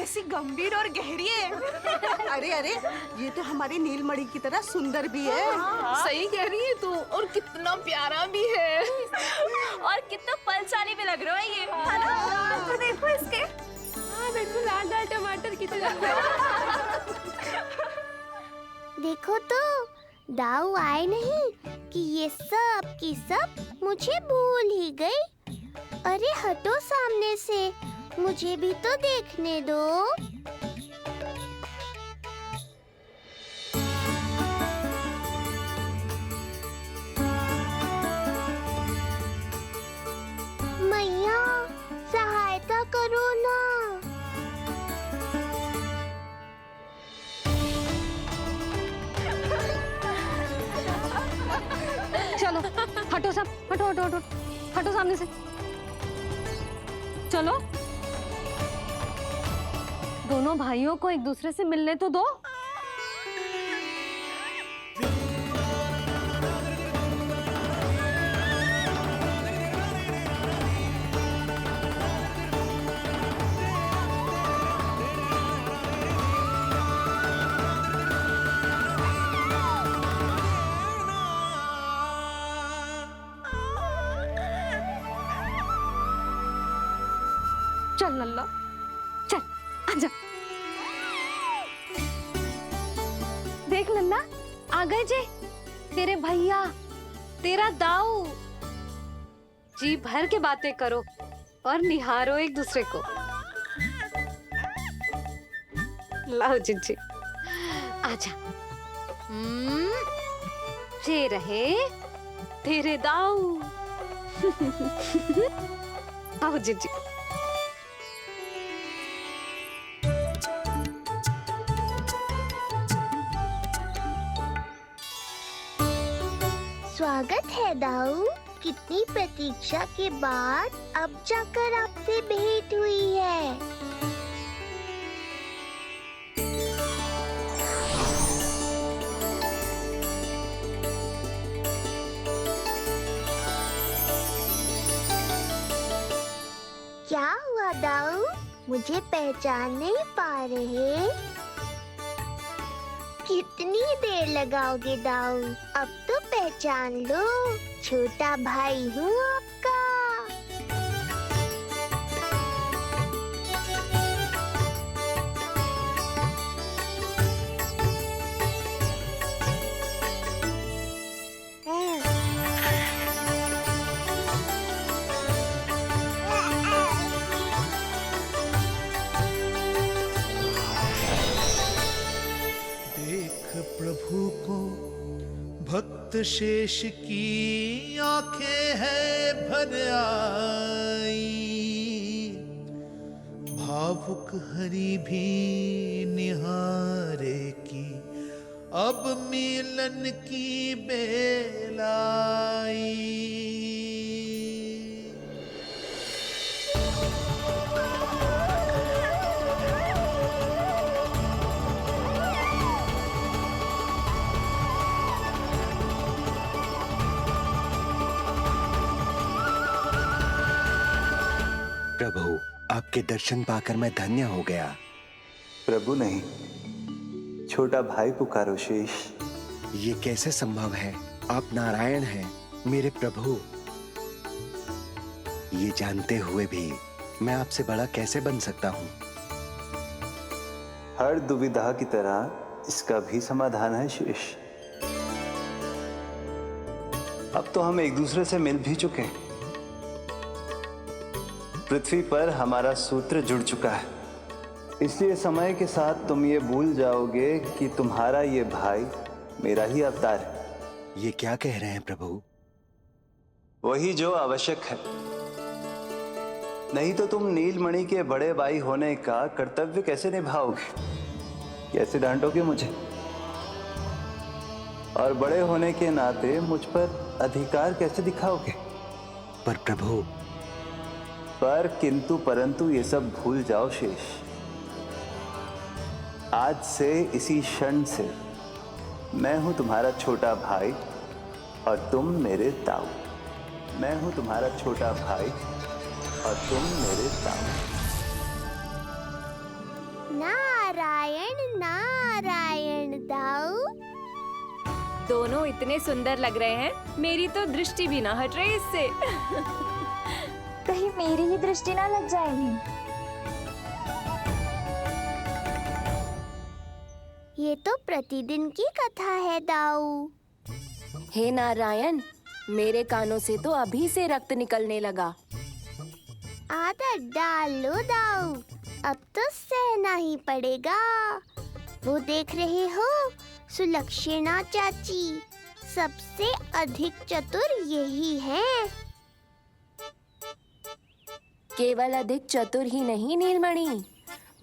कैसी गंभीर और गहरी है। अरे अरे, ये तो हमारी नीलमणि की तरह सुंदर भी है। सही कह रही है तू, और कितना प्यारा भी है। और कितना पलचानी भी लग रहा है ये, है ना? तो देखो इसके। हाँ बिल्कुल, लाल लाल टमाटर की तरह। देखो तो, दाऊ आए नहीं कि ये सब की सब मुझे भूल ही गई। अरे हटो सामने से, मुझे भी तो देखने दो। मैया, सहायता करो ना। चलो हटो सब, हटो हटो हटो, हटो सामने से। चलो, दोनों भाइयों को एक दूसरे से मिलने तो दो। चल लल्ला, चल आजा। देख लल्ला, आ गए जी तेरे भैया, तेरा दाऊ। जी भर के बातें करो और निहारो एक दूसरे को। लाओ जिज्जी, आजा। ये रहे तेरे दाऊ। आओ जिज्जी। स्वागत है दाऊ। कितनी प्रतीक्षा के बाद अब जाकर आपसे भेंट हुई है। क्या हुआ दाऊ? मुझे पहचान नहीं पा रहे? कितनी देर लगाओगे दाऊ? अब तो पहचान लो, छोटा भाई हूँ आपका। प्रभु को भक्त शेष की आंखें है भर आई, भावुक हरि भी निहारे की अब मिलन की बेल आई। प्रभु, आपके दर्शन पाकर मैं धन्य हो गया। प्रभु नहीं, छोटा भाई पुकारो शेष। ये कैसे संभव है? आप नारायण हैं, मेरे प्रभु। ये जानते हुए भी मैं आपसे बड़ा कैसे बन सकता हूँ? हर दुविधा की तरह इसका भी समाधान है शेष। अब तो हम एक दूसरे से मिल भी चुके हैं। पृथ्वी पर हमारा सूत्र जुड़ चुका है, इसलिए समय के साथ तुम ये भूल जाओगे कि तुम्हारा ये भाई मेरा ही अवतार है। ये क्या कह रहे हैं प्रभु? वही जो आवश्यक है, नहीं तो तुम नीलमणि के बड़े भाई होने का कर्तव्य कैसे निभाओगे? कैसे डांटोगे मुझे? और बड़े होने के नाते मुझ पर अधिकार कैसे दिखाओगे? पर प्रभु, पर किंतु परंतु ये सब भूल जाओ शेष। आज से इसी क्षण से मैं हूं तुम्हारा छोटा भाई और तुम मेरे ताऊ। मैं हूं तुम्हारा छोटा भाई और तुम मेरे ताऊ। नारायण नारायण दाऊ। दोनों इतने सुंदर लग रहे हैं, मेरी तो दृष्टि भी ना हट रही इससे। कहीं मेरी ही दृष्टि ना लग जाए नहीं। ये तो प्रतिदिन की कथा है दाऊ। हे नारायण, मेरे कानों से तो अभी से रक्त निकलने लगा। आदत डाल लो दाऊ, अब तो सहना ही पड़ेगा। वो देख रहे हो, सुलक्षणा चाची सबसे अधिक चतुर यही हैं। केवल अधिक चतुर ही नहीं नीलमणि,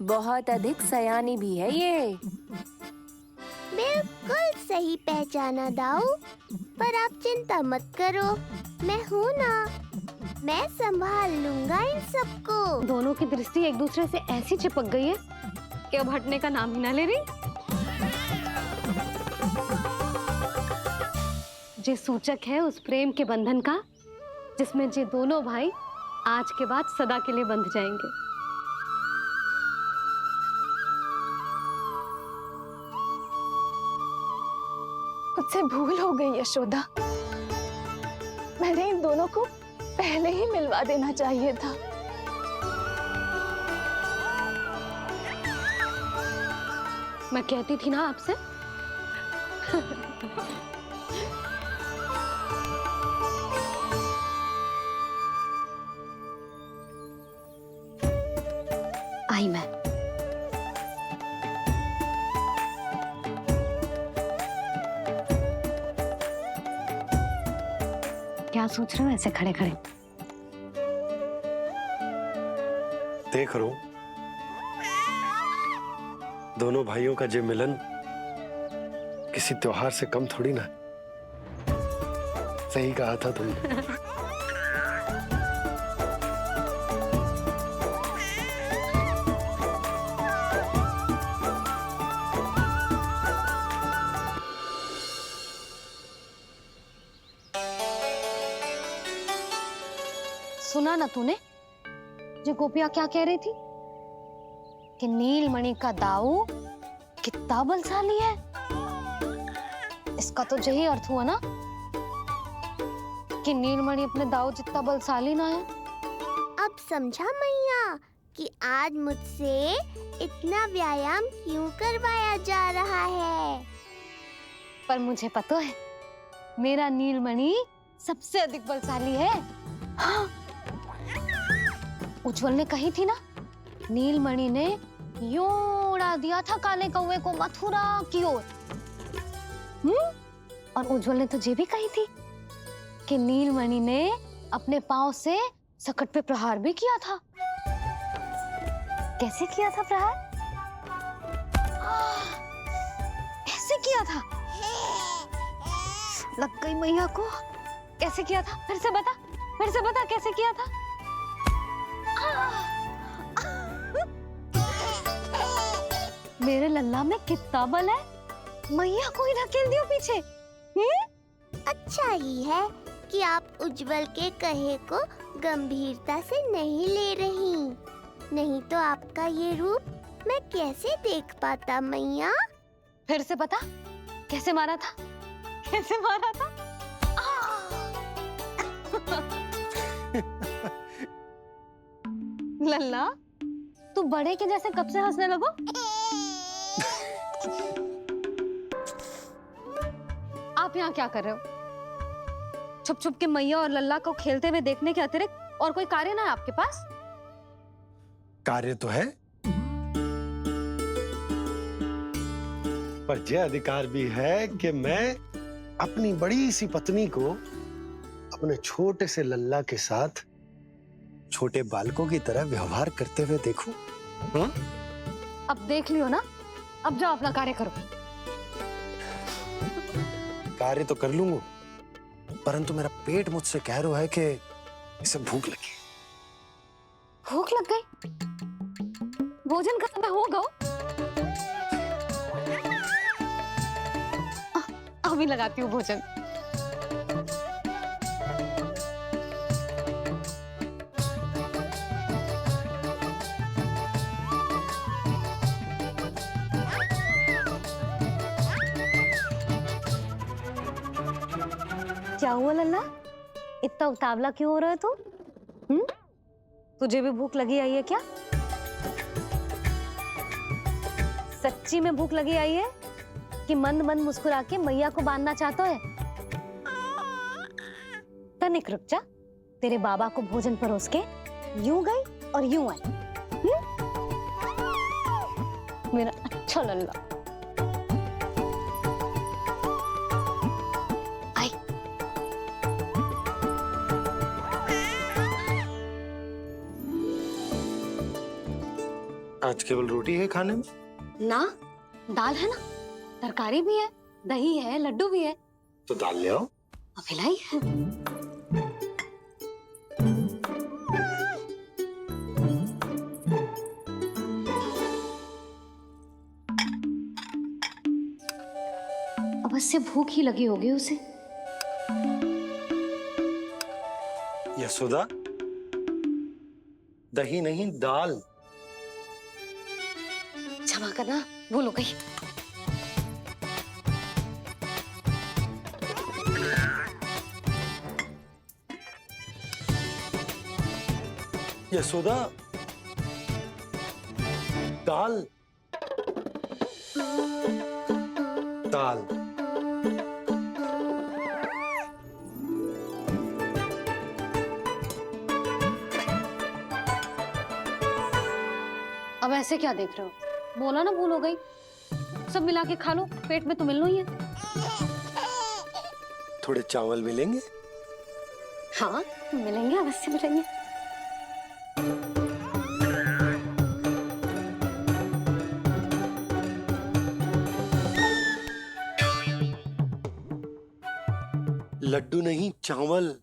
बहुत अधिक सयानी भी है ये। बिल्कुल सही पहचाना दाऊ, पर आप चिंता मत करो, मैं हूँ ना, मैं संभाल लूंगा इन सबको। दोनों की दृष्टि एक दूसरे से ऐसी चिपक गई है कि अब हटने का नाम ही ना ले रही। ये सूचक है उस प्रेम के बंधन का जिसमें ये दोनों भाई आज के बाद सदा के लिए बंध जाएंगे। मुझसे भूल हो गई यशोदा, मैंने इन दोनों को पहले ही मिलवा देना चाहिए था। मैं कहती थी ना आपसे। आई मैं। क्या सोच रहे हो ऐसे खड़े खड़े? देख रहा हूं दोनों भाइयों का ये मिलन किसी त्योहार से कम थोड़ी ना। सही कहा था तुमने। सुना ना तूने जो गोपिया क्या कह रही थी कि नीलमणि का दाऊ कितना बलशाली है। इसका तो यही अर्थ हुआ ना कि नीलमणि अपने दाऊ जितना बलशाली ना है। अब समझा मैया कि आज मुझसे इतना व्यायाम क्यों करवाया जा रहा है। पर मुझे पता है मेरा नीलमणि सबसे अधिक बलशाली है। हाँ। उज्जवल ने कही थी ना, नीलमणि ने यूं उड़ा दिया था काले कौवे को मथुरा की ओर। और उज्जवल ने तो ये भी कही थी कि नीलमणि ने अपने पांव से सकट पे प्रहार भी किया था। कैसे किया था प्रहार? ऐसे किया था। लग गई मैया को। कैसे किया था? फिर से बता कैसे किया था? मेरे लल्ला में कितना बल है, मैया को ही धकेल दियो पीछे। अच्छा ही है कि आप उज्जवल के कहे को गंभीरता से नहीं ले रही, नहीं तो आपका ये रूप मैं कैसे देख पाता मैया। फिर से बता कैसे मारा था? कैसे मारा था? लल्ला तू बड़े के जैसे कब से हंसने लगो? आप यहाँ क्या कर रहे हो? छुप छुप के मैया और लल्ला को खेलते हुए देखने के अतिरिक्त और कोई कार्य ना है आपके पास? कार्य तो है, पर यह अधिकार भी है कि मैं अपनी बड़ी सी पत्नी को अपने छोटे से लल्ला के साथ छोटे बालकों की तरह व्यवहार करते हुए देखूं। हाँ? अब देख लियो ना, अब जाओ अपना कार्य करो। कार्य तो कर लूंगा, परंतु मेरा पेट मुझसे कह रहा है कि इसे भूख लगी। भूख लग गई? भोजन का समय होगा। अभी लगाती हूँ भोजन। क्या हुआ लल्ला, इतना उतावला क्यों हो रहा है तू? तुझे भी भूख लगी आई है क्या? सच्ची में भूख लगी आई है कि मंद मंद मुस्कुरा के मैया को बांधना चाहता है? तनिक रुक जा, तेरे बाबा को भोजन परोस के यूं गई और यूं आई। मेरा अच्छा लल्ला। आई। आज केवल रोटी है खाने में? ना, दाल है ना, तरकारी भी है, दही है, लड्डू भी है। तो दाल ले आओ। अभी लाई है। अवश्य भूख ही लगी होगी उसे। यशोदा, दही नहीं दाल। क्षमा करना, भूल हो गई। यशोदा, दाल दाल। अब ऐसे क्या देख रहे हो? बोला ना भूल हो गई। सब मिला के खा लो, पेट में तो मिलना ही है। थोड़े चावल मिलेंगे? हाँ मिलेंगे, अवश्य मिलेंगे। लड्डू नहीं, चावल।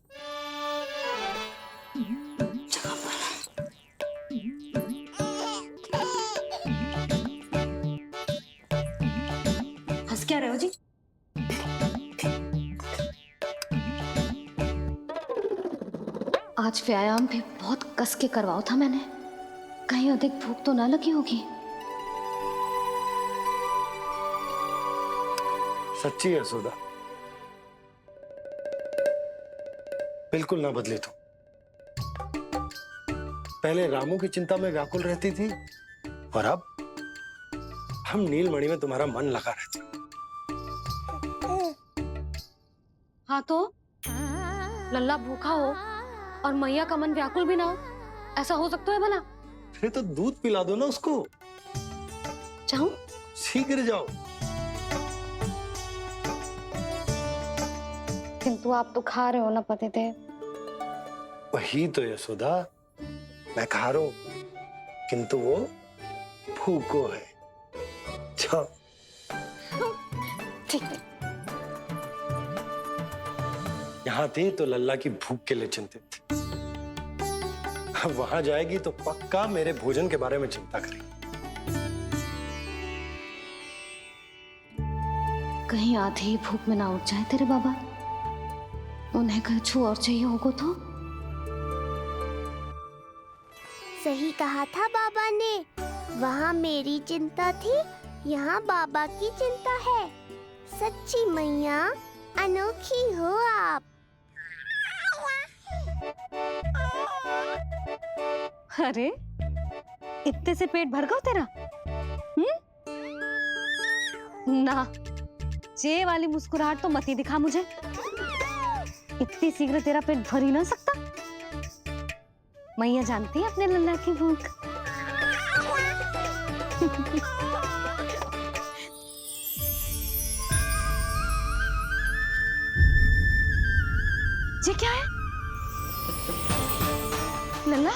हंस क्या रहे हो जी? आज व्यायाम भी बहुत कस के करवाओ था मैंने, कहीं अधिक भूख तो ना लगी होगी। सच्ची है यशोदा, बिल्कुल ना बदले तू। पहले रामू की चिंता में व्याकुल रहती थी और अब हम नीलमणि में तुम्हारा मन लगा रहता। हाँ तो लल्ला भूखा हो और मैया का मन व्याकुल भी ना हो, ऐसा हो सकता है भला? फिर तो दूध पिला दो ना उसको। चाहूं? शीघ्र जाओ। किंतु आप तो खा रहे हो ना पतिदेव। वही तो यशोदा, मैं खा रहा हूं, किंतु वो भूखो है। जाओ। ठीक है। यहाँ थे तो लल्ला की भूख के लिए चिंतित थे, अब वहां जाएगी तो पक्का मेरे भोजन के बारे में चिंता करेगी। कहीं आधी ही भूख में ना उठ जाए तेरे बाबा, उन्हें कुछ और चाहिए होगा तो? सही कहा था बाबा ने, वहाँ मेरी चिंता थी, यहाँ बाबा की चिंता है। सच्ची मैया, अनोखी हो आप। अरे इतने से पेट भर गया तेरा? ना, ये वाली मुस्कुराहट तो मत ही दिखा मुझे। इतनी शीघ्र तेरा पेट भर ही ना सकता। मैया जानती है अपने लल्ला की भूख। ये क्या है लल्ला?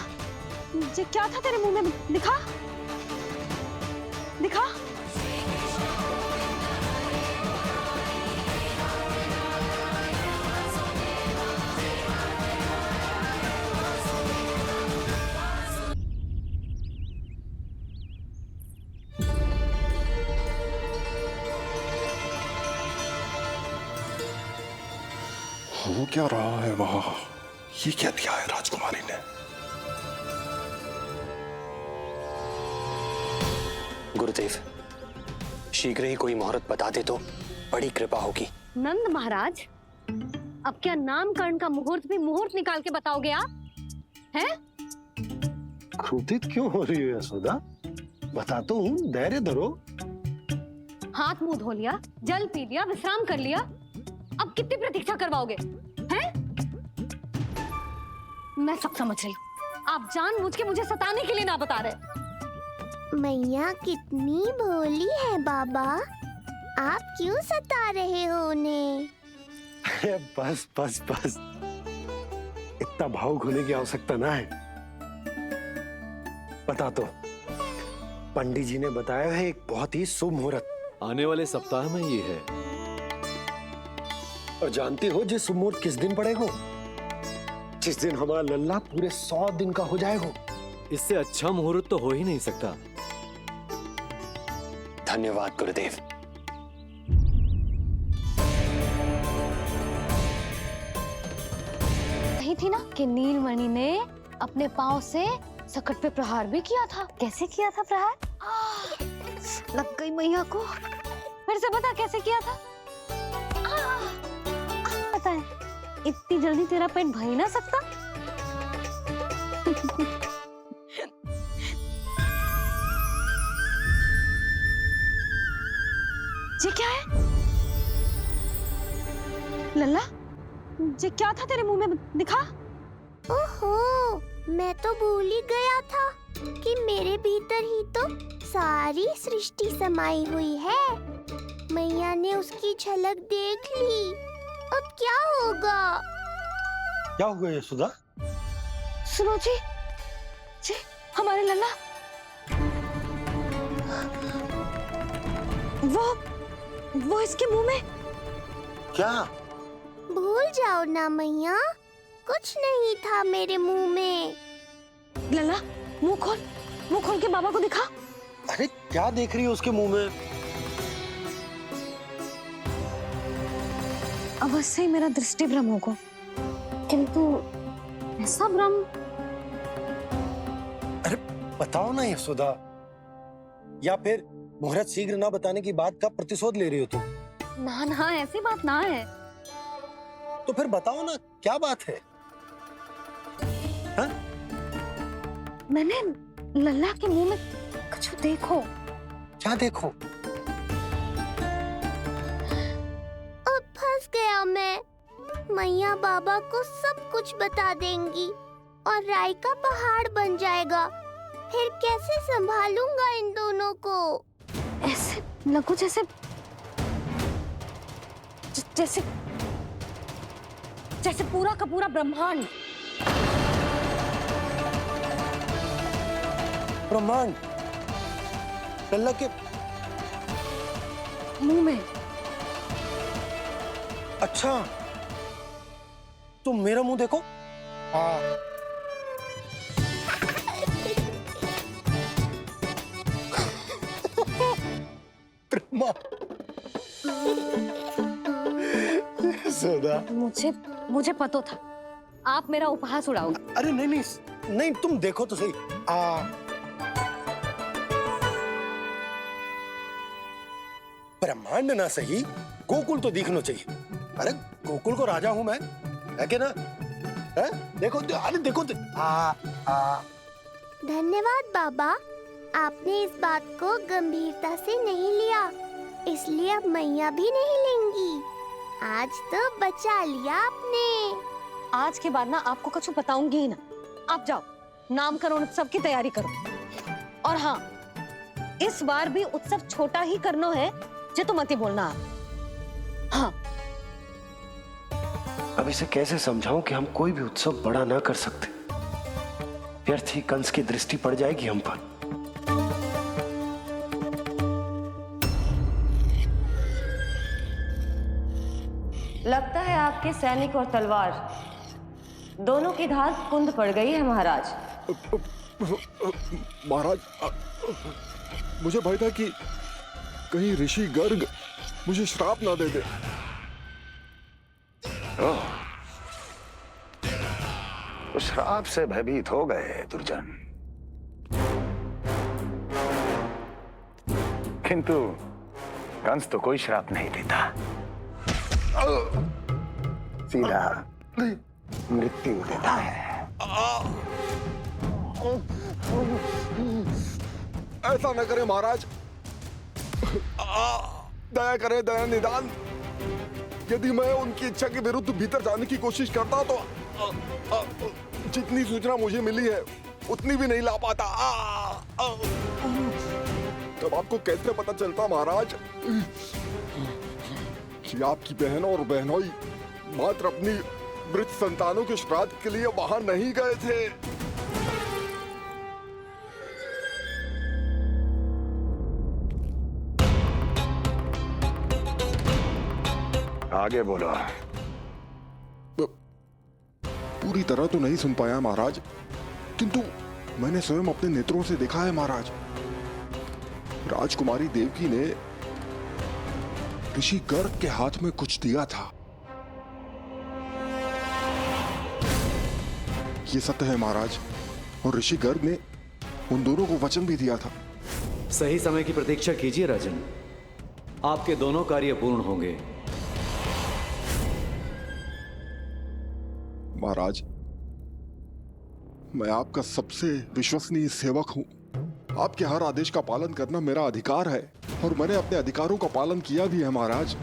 ये क्या था तेरे मुंह में? दिखा दिखा। हो क्या रहा है वहां? ये क्या दिया है राजकुमारी ने? गुरुदेव, शीघ्र ही कोई मुहूर्त बता दे तो बड़ी कृपा होगी। नंद महाराज, अब क्या नामकरण का मुहूर्त भी मुहूर्त निकाल के बताओगे आप? हैं? क्रोधित क्यों हो रही हो यशोदा? बताता हूँ, धैर्य धरो। हाथ मुंह धो लिया, जल पी लिया, विश्राम कर लिया, अब कितनी प्रतीक्षा करवाओगे? हैं? मैं सब समझ रही हूँ। आप जानबूझ के मुझे सताने के लिए ना बता रहे। मैया कितनी भोली है बाबा, आप क्यों सता रहे हो उन्हें? बस बस बस, इतना भावुक होने की आवश्यकता ना है। बता तो, पंडित जी ने बताया है एक बहुत ही शुभ मुहूर्त आने वाले सप्ताह में ये है। और जानते हो जिस शुभ मुहूर्त किस दिन पड़ेगा? जिस दिन हमारा लल्ला पूरे 100 दिन का हो जाएगा। इससे अच्छा मुहूर्त तो हो ही नहीं सकता। धन्यवाद गुरुदेव। कही थी ना कि नीलमणि ने अपने पांव से सकट पे प्रहार भी किया था। कैसे किया था प्रहार? लग गई मैया को। फिर से बता कैसे किया था? पता है, इतनी जल्दी तेरा पेट भर ही ना सकता। ये क्या है? लल्ला, ये क्या था तेरे मुंह में? दिखा। ओहो, मैं तो भूल ही गया था कि मेरे भीतर ही तो सारी सृष्टि समाई हुई है। मैया ने उसकी झलक देख ली, अब क्या होगा? क्या हुआ यशोदा? सुनो जी, हमारे लल्ला वो इसके मुंह में। क्या? भूल जाओ ना मैया, कुछ नहीं था मेरे मुंह में। लल्ला, मुंह खोल के बाबा को दिखा। अरे क्या देख रही हो उसके मुंह में? अवश्य ही मेरा दृष्टि भ्रम होगा, किंतु ऐसा भ्रम। अरे बताओ ना यशोदा, या फिर मुहूर्त शीघ्र ना बताने की बात का प्रतिशोध ले रही हो तुम? ना, ऐसी बात ना है। तो फिर बताओ ना क्या बात है? हाँ? मैंने लल्ला के मुंह में कुछ देखो। क्या देखो? अब फंस गया मैं। मैया बाबा को सब कुछ बता देंगी और राय का पहाड़ बन जाएगा। फिर कैसे संभालूंगा इन दोनों को? ऐसे लगो जैसे पूरा का पूरा ब्रह्मांड। ब्रह्मांड लल्ला के मुंह में। अच्छा, तुम मेरा मुंह देखो। मुझे पता था आप मेरा उपहास उड़ाओगे। अरे नहीं, तुम देखो तो सही। ब्रह्मांड ना सही, गोकुल तो दिखना चाहिए। अरे गोकुल को राजा हूं मैं, है कि ना? है? देखो, अरे देखो। धन्यवाद बाबा, आपने इस बात को गंभीरता से नहीं लिया, इसलिए अब मैया भी नहीं लेंगी। आज तो बचा लिया आपने। आज के बाद ना आपको कुछ बताऊंगी ही ना। आप जाओ, नामकरण उत्सव की तैयारी करो। और हाँ, इस बार भी उत्सव छोटा ही करना है, जो तो मत ही बोलना आप। हाँ। अब इसे कैसे समझाऊं कि हम कोई भी उत्सव बड़ा ना कर सकते? व्यर्थ ही कंस की दृष्टि पड़ जाएगी हम पर। लगता है आपके सैनिक और तलवार दोनों की धार कुंद पड़ गई है महाराज। महाराज, मुझे भय था कि कहीं ऋषि गर्ग मुझे श्राप ना दे दे। तो श्राप से भयभीत हो गए दुर्जन, किंतु कंस तो कोई श्राप नहीं देता। सीधा मृत्यु देता है। ऐसा न करें महाराज, दया करें, दया निदान। यदि मैं उनकी इच्छा के विरुद्ध भीतर जाने की कोशिश करता तो जितनी सूचना मुझे मिली है उतनी भी नहीं ला पाता। तब आपको कैसे पता चलता महाराज कि आपकी बहन और बहनोई मात्र अपनी मृत संतानों के श्राद्ध के लिए वहां नहीं गए थे? आगे बोलो। पूरी तरह तो नहीं सुन पाया महाराज, किंतु मैंने स्वयं अपने नेत्रों से देखा है महाराज। राजकुमारी देवकी ने ऋषि गर्ग के हाथ में कुछ दिया था। ये सत्य है महाराज, और ऋषि गर्ग ने उन दोनों को वचन भी दिया था। सही समय की प्रतीक्षा कीजिए राजन, आपके दोनों कार्य पूर्ण होंगे। महाराज, मैं आपका सबसे विश्वसनीय सेवक हूं। आपके हर आदेश का पालन करना मेरा अधिकार है, और मैंने अपने अधिकारों का पालन किया भी है महाराज।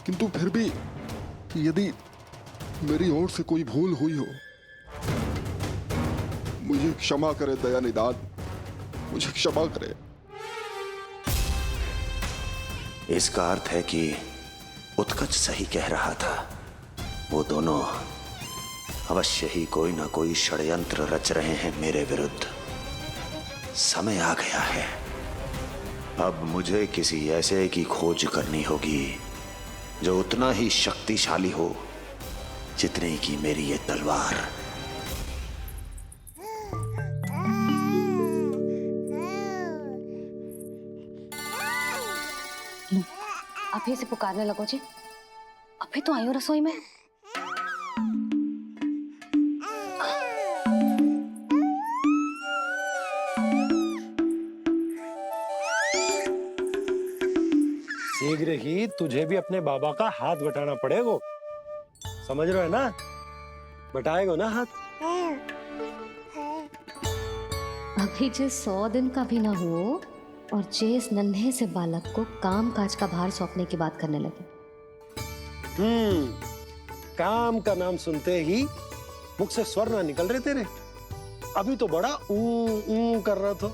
किंतु फिर भी यदि मेरी ओर से कोई भूल हुई हो, मुझे क्षमा करे दया निदान, मुझे क्षमा करे। इसका अर्थ है कि उत्कच सही कह रहा था। वो दोनों अवश्य ही कोई ना कोई षड्यंत्र रच रहे हैं मेरे विरुद्ध। समय आ गया है, अब मुझे किसी ऐसे की खोज करनी होगी जो उतना ही शक्तिशाली हो जितनी की मेरी ये तलवार। अभी से पुकारने लगो जी, अभी तो आई हूँ रसोई में। शीघ्र ही तुझे भी अपने बाबा का हाथ बटाना पड़ेगा, समझ रहे हो ना? बटाएगा ना हाथ? अभी जे 100 दिन का भी ना हो और जे इस नन्हे से बालक को काम काज का भार सौंपने की बात करने लगे। काम का नाम सुनते ही मुख से स्वर ना निकल रहे तेरे? अभी तो बड़ा ऊ कर रहा था।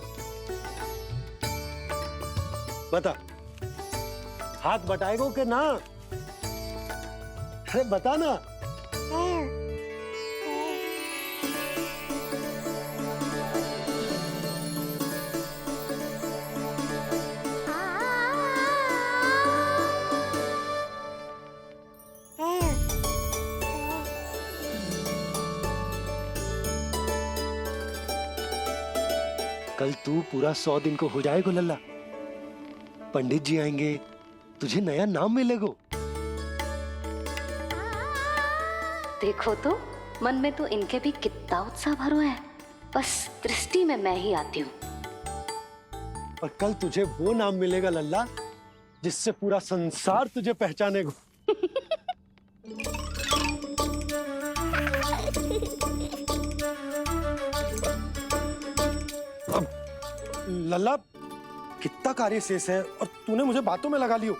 बता, हाथ बटाएगो के ना? अरे बता ना। कल तू पूरा 100 दिन को हो जाएगा लल्ला। पंडित जी आएंगे, तुझे नया नाम मिलेगा। देखो तो मन में तो इनके भी कितना उत्साह भरो है, बस दृष्टि में मैं ही आती हूँ। और कल तुझे वो नाम मिलेगा लल्ला जिससे पूरा संसार तुझे पहचानेगा। अब लल्ला, कितना कार्य शेष है और तूने मुझे बातों में लगा लियो।